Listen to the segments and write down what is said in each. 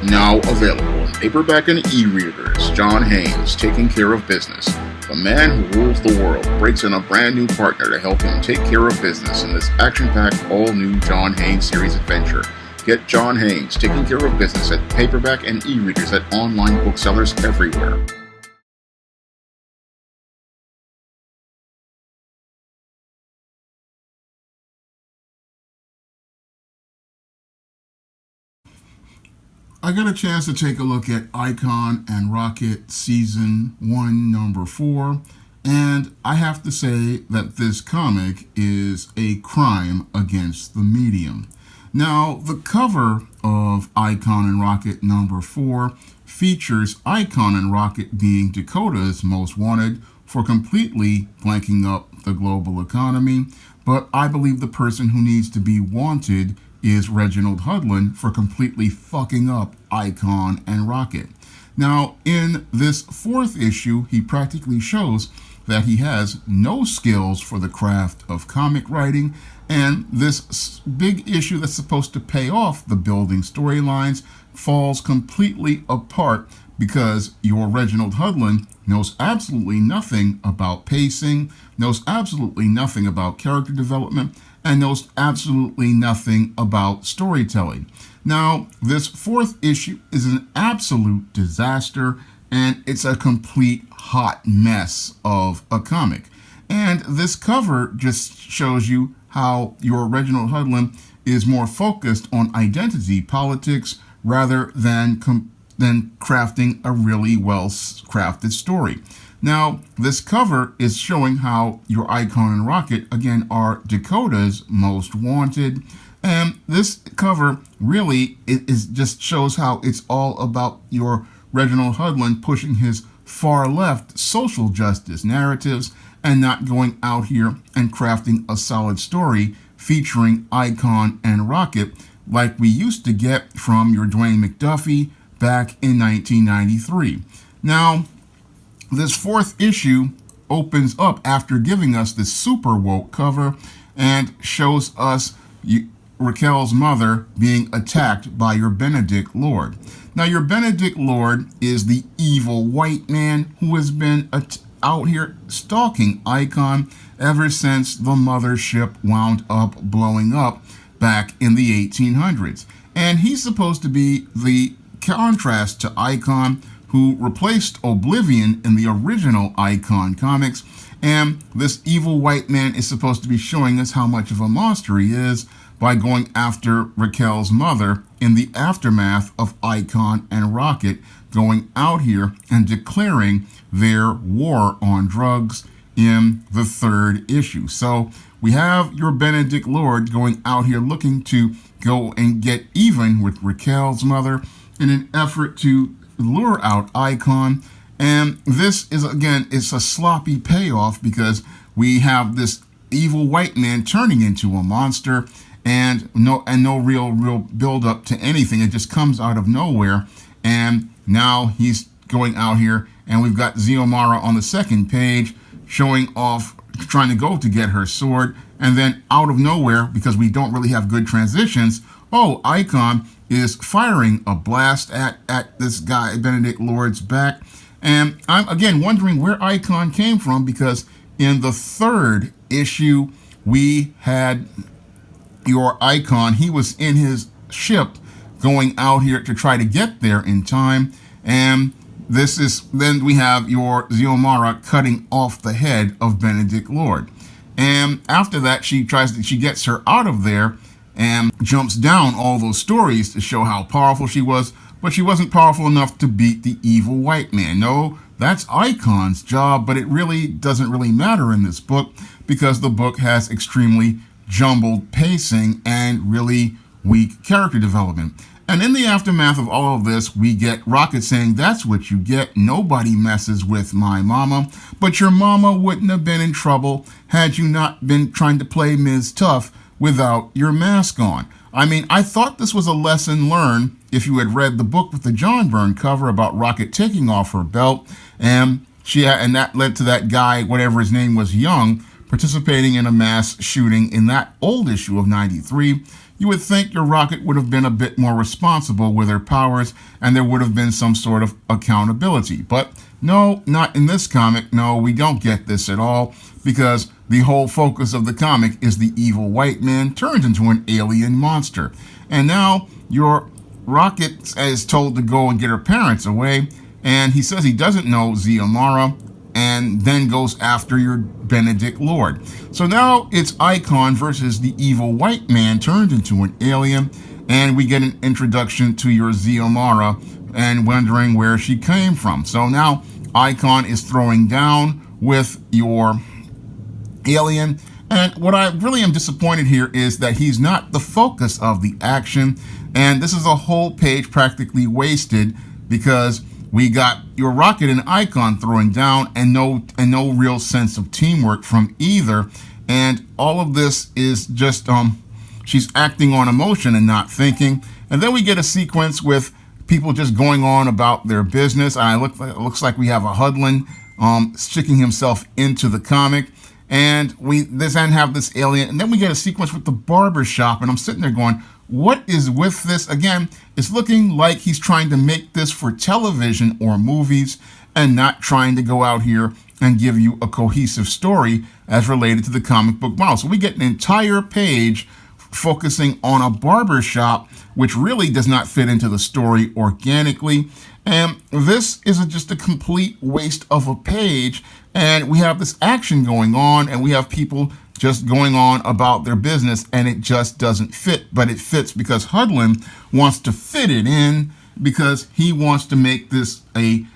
Now available in paperback and e-readers, John Haynes, Taking Care of Business. The man who rules the world breaks in a brand new partner to help him take care of business in this action-packed, all-new John Haynes series adventure. Get John Haynes, Taking Care of Business at paperback and e-readers at online booksellers everywhere. I got a chance to take a look at Icon and Rocket Season 1, Number 4, and I have to say that this comic is a crime against the medium. Now, the cover of Icon and Rocket Number 4 features Icon and Rocket being Dakota's most wanted for completely blanking up the global economy, but I believe the person who needs to be wanted is Reginald Hudlin for completely fucking up Icon and Rocket. Now, in this fourth issue, he practically shows that he has no skills for the craft of comic writing, and this big issue that's supposed to pay off the building storylines falls completely apart because your Reginald Hudlin knows absolutely nothing about pacing, knows absolutely nothing about character development, and knows absolutely nothing about storytelling. Now, this fourth issue is an absolute disaster, and it's a complete hot mess of a comic. And this cover just shows you how your Reginald Hudlin is more focused on identity politics rather than crafting a really well-crafted story. Now, this cover is showing how your Icon and Rocket, again, are Dakota's most wanted. And this cover really is just shows how it's all about your Reginald Hudlin pushing his far-left social justice narratives and not going out here and crafting a solid story featuring Icon and Rocket like we used to get from your Dwayne McDuffie back in 1993. Now, this fourth issue opens up after giving us this super woke cover and shows us Raquel's mother being attacked by your Benedict Lord. Now, your Benedict Lord is the evil white man who has been out here stalking Icon ever since the mothership wound up blowing up back in the 1800s. And he's supposed to be the contrast to Icon, who replaced Oblivion in the original Icon comics, and this evil white man is supposed to be showing us how much of a monster he is by going after Raquel's mother in the aftermath of Icon and Rocket going out here and declaring their war on drugs in the third issue. So we have your Benedict Lord going out here looking to go and get even with Raquel's mother in an effort to lure out Icon, and this is, again, it's a sloppy payoff because we have this evil white man turning into a monster and no real build up to anything. It just comes out of nowhere, and now he's going out here, and we've got Xiomara on the second page showing off, trying to go to get her sword, and then out of nowhere, because we don't really have good transitions, Icon is firing a blast at this guy, Benedict Lord's back. And I'm, again, wondering where Icon came from, because in the third issue, we had your Icon. He was in his ship going out here to try to get there in time. And then we have your Xiomara cutting off the head of Benedict Lord. And after that, she gets her out of there and jumps down all those stories to show how powerful she was, but she wasn't powerful enough to beat the evil white man. No, that's Icon's job, but it really doesn't really matter in this book because the book has extremely jumbled pacing and really weak character development. And in the aftermath of all of this, we get Rocket saying, "That's what you get. Nobody messes with my mama. But your mama wouldn't have been in trouble had you not been trying to play Ms. Tough without your mask on." I mean, I thought this was a lesson learned if you had read the book with the John Byrne cover about Rocket taking off her belt, and that led to that guy, whatever his name was, Young, participating in a mass shooting in that old issue of 93. you would think your Rocket would have been a bit more responsible with her powers and there would have been some sort of accountability. But no, not in this comic. No, we don't get this at all, because the whole focus of the comic is the evil white man turned into an alien monster. And now your Rocket is told to go and get her parents away, and he says he doesn't know Xiomara, and then goes after your Benedict Lord. So now it's Icon versus the evil white man turned into an alien, and we get an introduction to your Xiomara and wondering where she came from. So now Icon is throwing down with your alien, and what I really am disappointed here is that he's not the focus of the action, and this is a whole page practically wasted because we got your Rocket and Icon throwing down and no real sense of teamwork from either. And all of this is just she's acting on emotion and not thinking. And then we get a sequence with people just going on about their business. It looks like we have a Hudlin sticking himself into the comic. And we then have this alien, and then we get a sequence with the barber shop, and I'm sitting there going, what is with this? Again, it's looking like he's trying to make this for television or movies and not trying to go out here and give you a cohesive story as related to the comic book model. So we get an entire page focusing on a barber shop, which really does not fit into the story organically. And this is just a complete waste of a page. And we have this action going on, and we have people just going on about their business, and it just doesn't fit. But it fits because Hudlin wants to fit it in, because he wants to make this a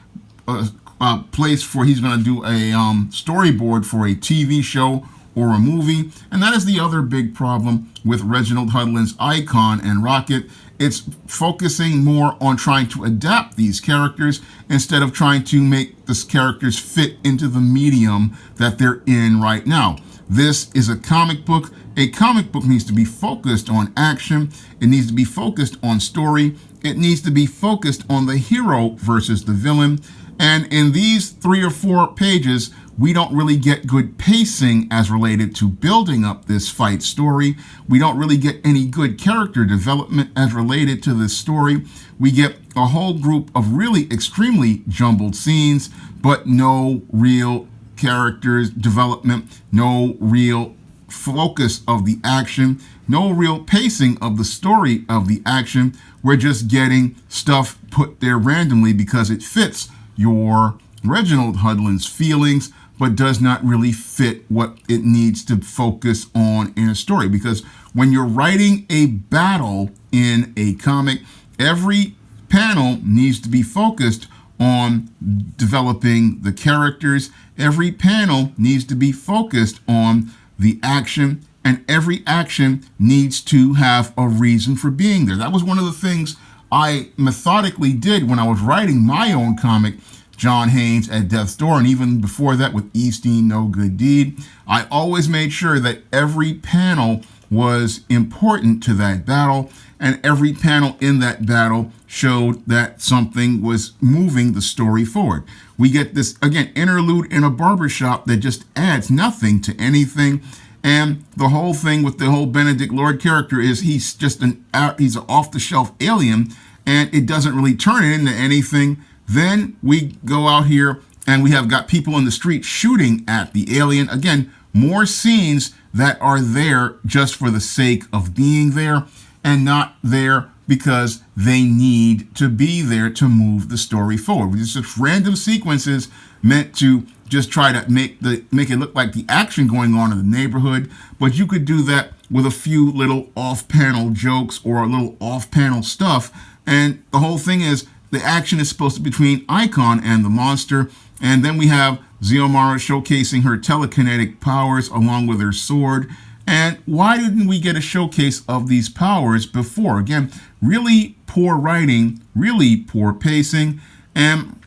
place for, he's going to do a storyboard for a TV show or a movie. And that is the other big problem with Reginald Hudlin's Icon and Rocket. It's focusing more on trying to adapt these characters instead of trying to make these characters fit into the medium that they're in right now. This is a comic book. A comic book needs to be focused on action. It needs to be focused on story. It needs to be focused on the hero versus the villain. And in these 3 or 4 pages, we don't really get good pacing as related to building up this fight story. We don't really get any good character development as related to this story. We get a whole group of really extremely jumbled scenes, but no real characters development, no real focus of the action, no real pacing of the story of the action. We're just getting stuff put there randomly because it fits your Reginald Hudlin's feelings, but does not really fit what it needs to focus on in a story. Because when you're writing a battle in a comic, every panel needs to be focused on developing the characters. Every panel needs to be focused on the action, and every action needs to have a reason for being there. That was one of the things I methodically did when I was writing my own comic, John Haynes at Death's Door, and even before that with Easteen No Good Deed. I always made sure that every panel was important to that battle, and every panel in that battle showed that something was moving the story forward. We get this, again, interlude in a barbershop that just adds nothing to anything. And the whole thing with the whole Benedict Lord character is he's an off-the-shelf alien, and it doesn't really turn it into anything. Then we go out here and we have got people in the street shooting at the alien. Again, more scenes that are there just for the sake of being there and not there because they need to be there to move the story forward. It's just random sequences meant to just try to make it look like the action going on in the neighborhood, but you could do that with a few little off-panel jokes or a little off-panel stuff. And the whole thing is the action is supposed to be between Icon and the monster, and then we have Xiomara showcasing her telekinetic powers along with her sword. And why didn't we get a showcase of these powers before? Again, really poor writing, really poor pacing, and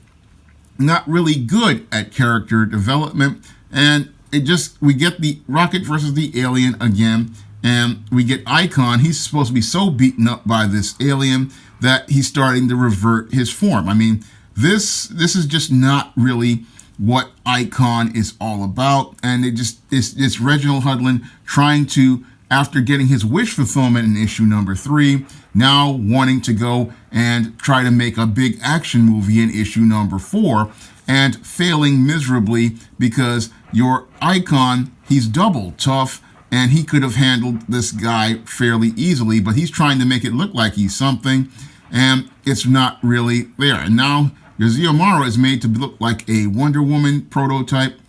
not really good at character development. And we get the Rocket versus the alien again, and we get Icon. He's supposed to be so beaten up by this alien that he's starting to revert his form. I mean, this is just not really what Icon is all about, and it's Reginald Hudlin trying to after getting his wish fulfillment in issue number 3, now wanting to go and try to make a big action movie in issue number 4 and failing miserably because your Icon, he's double tough and he could have handled this guy fairly easily, but he's trying to make it look like he's something and it's not really there. And now your Xiomara is made to look like a Wonder Woman prototype,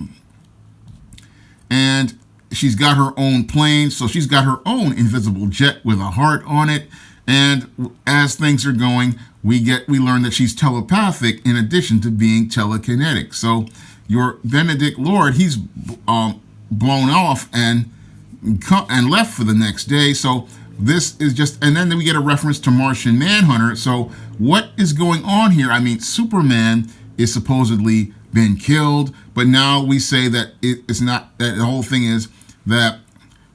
and she's got her own plane, so she's got her own invisible jet with a heart on it. And as things are going, we learn that she's telepathic in addition to being telekinetic. So your Benedict Lord, he's blown off and left for the next day. So this is just, and then we get a reference to Martian Manhunter. So what is going on here? I mean, Superman is supposedly been killed, but now we say that it's not, that the whole thing is that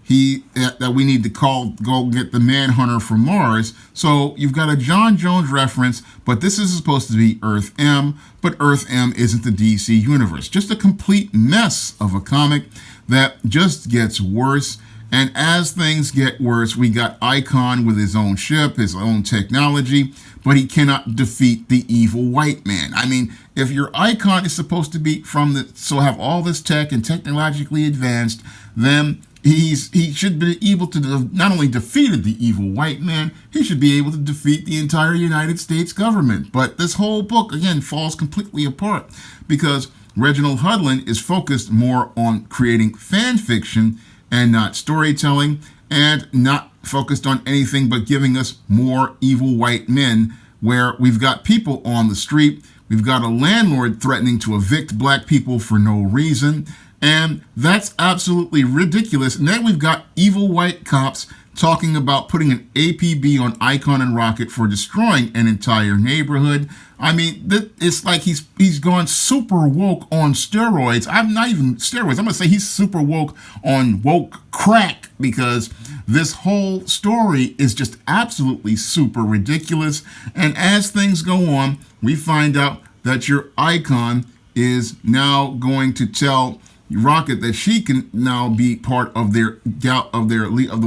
that we need to go get the Manhunter from Mars. So you've got a John Jones reference, but this is supposed to be Earth M, but Earth M isn't the DC universe. Just a complete mess of a comic that just gets worse. And as things get worse, we got Icon with his own ship, his own technology, but he cannot defeat the evil white man. I mean, if your Icon is supposed to be have all this tech and technologically advanced, then he should be able to not only defeated the evil white man, he should be able to defeat the entire United States government. But this whole book, again, falls completely apart because Reginald Hudlin is focused more on creating fan fiction and not storytelling, and not focused on anything but giving us more evil white men, where we've got people on the street, we've got a landlord threatening to evict black people for no reason, and that's absolutely ridiculous. And then we've got evil white cops talking about putting an APB on Icon and Rocket for destroying an entire neighborhood. I mean, it's like he's gone super woke on steroids. I'm not even steroids. I'm going to say he's super woke on woke crack, because this whole story is just absolutely super ridiculous. And as things go on, we find out that your Icon is now going to tell Rocket that she can now be part of the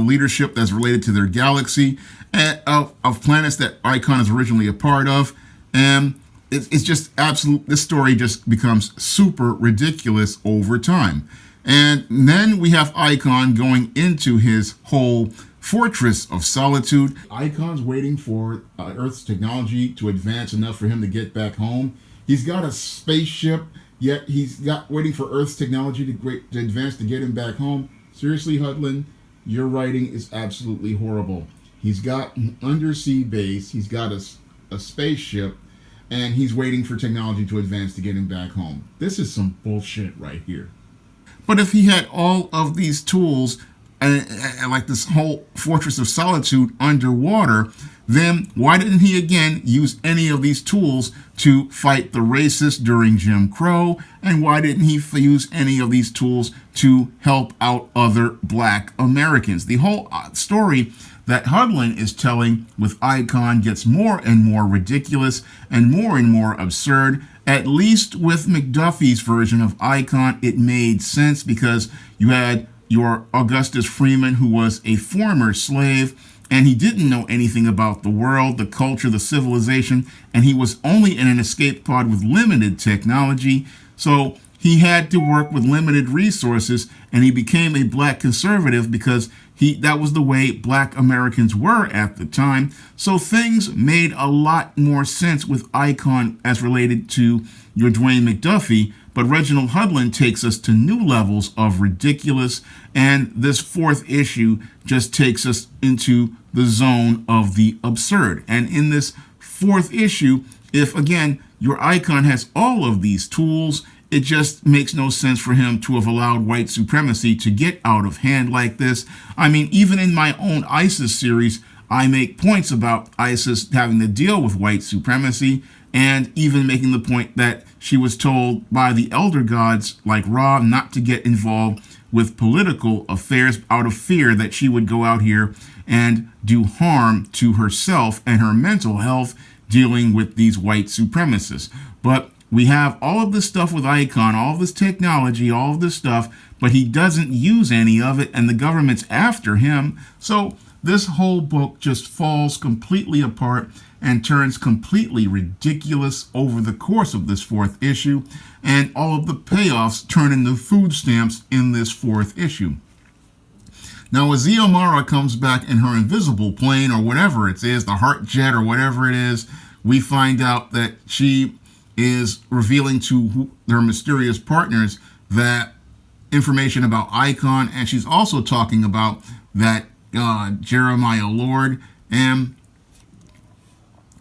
leadership that's related to their galaxy, and of planets that Icon is originally a part of. And it's just absolute. This story just becomes super ridiculous over time. And then we have Icon going into his whole fortress of solitude. Icon's waiting for Earth's technology to advance enough for him to get back home. He's got a spaceship, yet he's waiting for Earth's technology to advance to get him back home. Seriously, Hudlin, your writing is absolutely horrible. He's got an undersea base, he's got a spaceship, and he's waiting for technology to advance to get him back home. This is some bullshit right here. But if he had all of these tools, and like this whole fortress of solitude underwater, then why didn't he again use any of these tools to fight the racists during Jim Crow? And why didn't he use any of these tools to help out other black Americans? The whole story that Hudlin is telling with Icon gets more and more ridiculous and more absurd. At least with McDuffie's version of Icon, it made sense because you had your Augustus Freeman, who was a former slave, and he didn't know anything about the world, the culture, the civilization, and he was only in an escape pod with limited technology. So he had to work with limited resources, and he became a black conservative because that was the way black Americans were at the time. So things made a lot more sense with Icon as related to your Dwayne McDuffie. But Reginald Hudlin takes us to new levels of ridiculous, and this fourth issue just takes us into the zone of the absurd. And in this fourth issue, if again your Icon has all of these tools, it just makes no sense for him to have allowed white supremacy to get out of hand like this. I mean, even in my own ISIS series, I make points about ISIS having to deal with white supremacy, and even making the point that she was told by the elder gods like Ra not to get involved with political affairs out of fear that she would go out here and do harm to herself and her mental health dealing with these white supremacists. But we have all of this stuff with Icon, all of this technology, all of this stuff, but he doesn't use any of it, and the government's after him. So this whole book just falls completely apart and turns completely ridiculous over the course of this fourth issue, and all of the payoffs turn into food stamps in this fourth issue. Now, as Ziomara comes back in her invisible plane, or whatever it is, the heart jet or whatever it is, we find out that she is revealing to her mysterious partners that information about Icon, and she's also talking about that Jeremiah Lord, and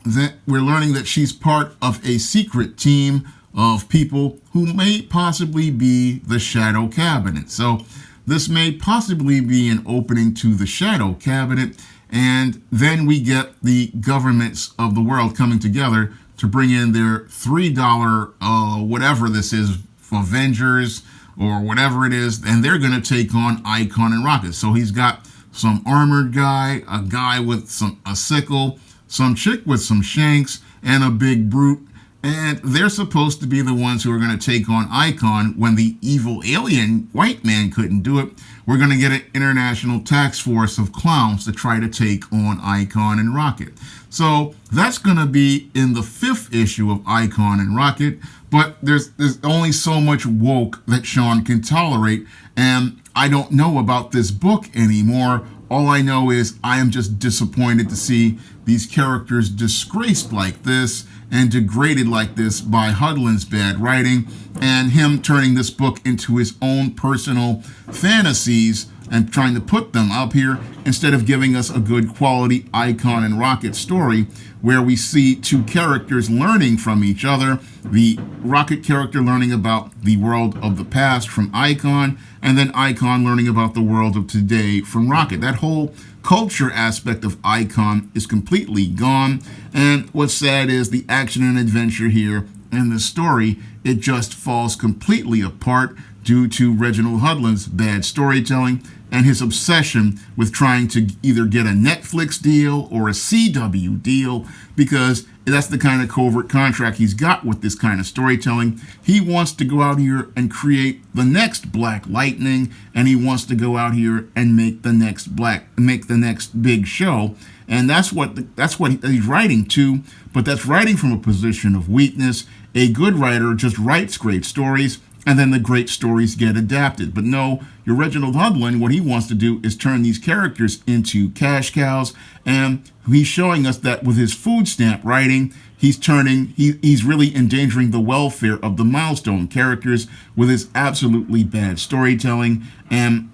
that we're learning that she's part of a secret team of people who may possibly be the Shadow Cabinet. So this may possibly be an opening to the Shadow Cabinet, and then we get the governments of the world coming together to bring in their $3 whatever this is, Avengers or whatever it is, and they're going to take on Icon and Rocket. So he's got some armored guy, a guy with a sickle, some chick with some shanks, and a big brute. And they're supposed to be the ones who are going to take on Icon when the evil alien white man couldn't do it. We're going to get an international task force of clowns to try to take on Icon and Rocket. So that's going to be in the 5th issue of Icon and Rocket. But there's only so much woke that Sean can tolerate. And I don't know about this book anymore. All I know is I am just disappointed to see these characters disgraced like this and degraded like this by Hudlin's bad writing, and him turning this book into his own personal fantasies and trying to put them up here instead of giving us a good quality Icon and Rocket story where we see two characters learning from each other, the Rocket character learning about the world of the past from Icon, and then Icon learning about the world of today from Rocket. That whole culture aspect of Icon is completely gone, and what's sad is the action and adventure here in the story, it just falls completely apart due to Reginald Hudlin's bad storytelling and his obsession with trying to either get a Netflix deal or a CW deal, because that's the kind of covert contract he's got with this kind of storytelling. He wants to go out here and create the next Black Lightning, and he wants to go out here and make the next big show. And that's what he's writing to, but that's writing from a position of weakness. A good writer just writes great stories, and then the great stories get adapted. But no, your Reginald Hudlin, what he wants to do is turn these characters into cash cows, and he's showing us that with his food stamp writing, he's really endangering the welfare of the Milestone characters with his absolutely bad storytelling. And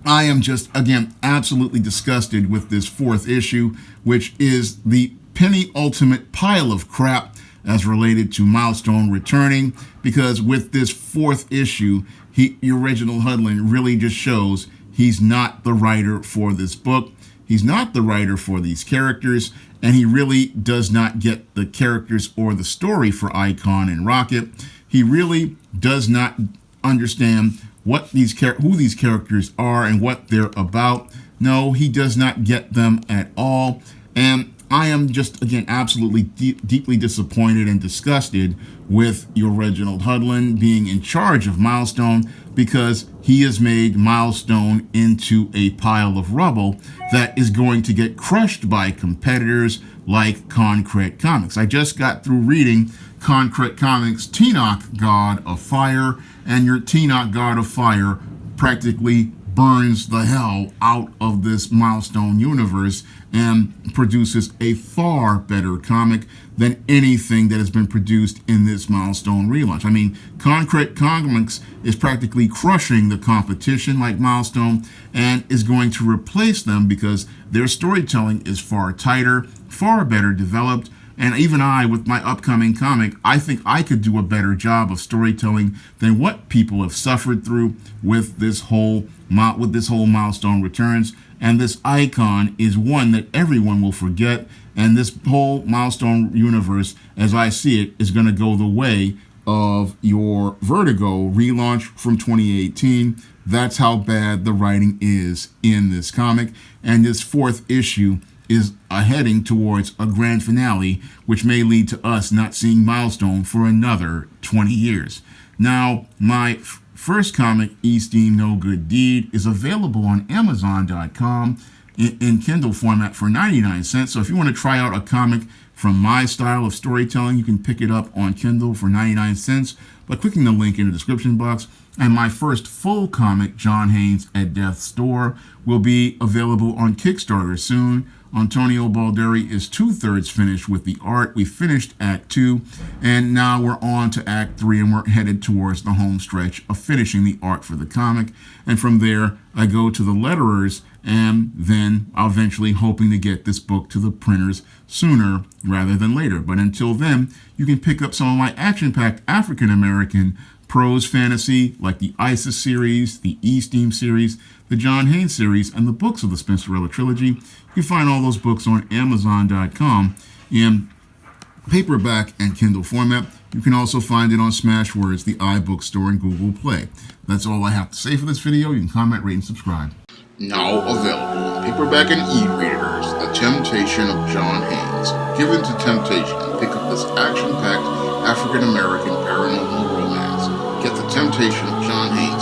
I am just, again, absolutely disgusted with this 4th issue, which is the penultimate pile of crap as related to Milestone returning, because with this 4th issue, your Reginald Hudlin really just shows he's not the writer for this book. He's not the writer for these characters, and he really does not get the characters or the story for Icon and Rocket. He really does not understand who these characters are and what they're about. No, he does not get them at all. And I am just, again, absolutely deeply disappointed and disgusted with your Reginald Hudlin being in charge of Milestone, because he has made Milestone into a pile of rubble that is going to get crushed by competitors like Concrete Comics. I just got through reading Concrete Comics' Tenoch God of Fire, and your Tenoch God of Fire practically burns the hell out of this Milestone universe and produces a far better comic than anything that has been produced in this Milestone relaunch. I mean, Concrete Comics is practically crushing the competition like Milestone and is going to replace them because their storytelling is far tighter, far better developed. And even I, with my upcoming comic, I think I could do a better job of storytelling than what people have suffered through with this whole Milestone Returns. And this Icon is one that everyone will forget. And this whole Milestone universe, as I see it, is going to go the way of your Vertigo relaunch from 2018. That's how bad the writing is in this comic. And this 4th issue is heading towards a grand finale, which may lead to us not seeing Milestone for another 20 years. Now, my first comic, Esteem No Good Deed, is available on Amazon.com in Kindle format for 99 cents. So if you want to try out a comic from my style of storytelling, you can pick it up on Kindle for 99 cents by clicking the link in the description box. And my first full comic, John Haynes at Death's Door, will be available on Kickstarter soon. Antonio Balderi is 2/3 finished with the art. We finished Act 2, and now we're on to Act 3, and we're headed towards the home stretch of finishing the art for the comic. And from there, I go to the letterers, and then I'll eventually hoping to get this book to the printers sooner rather than later. But until then, you can pick up some of my action-packed African-American prose fantasy like the Isis series, the Esteem series, the John Haynes series, and the books of the Spencerella trilogy. You can find all those books on Amazon.com in paperback and Kindle format. You can also find it on Smashwords, the iBookstore, and Google Play. That's all I have to say for this video. You can comment, rate, and subscribe. Now available on paperback and e-readers, The Temptation of John Haynes. Give in to temptation and pick up this action-packed African-American paranormal romance. Get The Temptation of John Haynes